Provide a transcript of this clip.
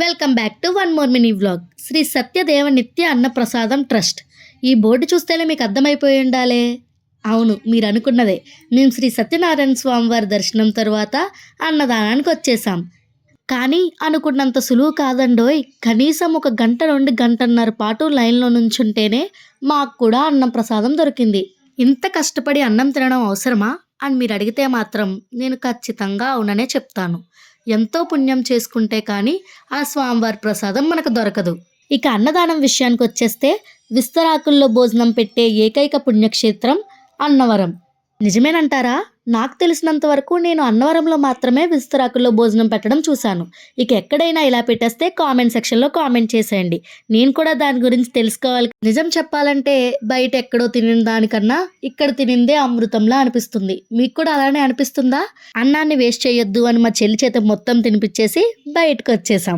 Welcome back to one more mini vlog. Sri Satyadeva Nitya Annaprasadam trust. ఈ board చూస్తేనే మీకు అర్థమైపోయి ఉండాలే. అవును, మీరు అనుకున్నదే. మేము శ్రీ సత్యనారాయణ స్వామి వారి దర్శనం తర్వాత అన్నదానానికి వచ్చేసాం. కానీ అనుకున్నంత సులువు కాదండోయ్. కనీసం ఒక గంట నుండి గంటన్నర పాటు లైన్లో నుంచుంటేనే మాకు కూడా అన్నం ప్రసాదం దొరికింది. ఇంత కష్టపడి అన్నం తినడం అవసరమా అని మీరు అడిగితే మాత్రం నేను ఖచ్చితంగా అవుననే చెప్తాను. ఎంతో పుణ్యం చేసుకుంటే కానీ ఆ స్వామివారి ప్రసాదం మనకు దొరకదు. ఇక అన్నదానం విషయానికి వచ్చేస్తే విస్తరాకుల్లో భోజనం పెట్టే ఏకైక పుణ్యక్షేత్రం అన్నవరం. నిజమేనంటారా? నాకు తెలిసినంత వరకు నేను అన్నవరంలో మాత్రమే విస్తరాకుల్లో భోజనం పెట్టడం చూశాను. ఇక ఎక్కడైనా ఇలా పెట్టేస్తే కామెంట్ సెక్షన్లో కామెంట్ చేసేయండి. నేను కూడా దాని గురించి తెలుసుకోవాలి. నిజం చెప్పాలంటే బయట ఎక్కడో తినిన దానికన్నా ఇక్కడ తినిందే అమృతంలా అనిపిస్తుంది. మీకు కూడా అలానే అనిపిస్తుందా? అన్నాన్ని వేస్ట్ చేయొద్దు అని మా చెల్లి చేత మొత్తం తినిపించేసి బయటకు వచ్చేసాం.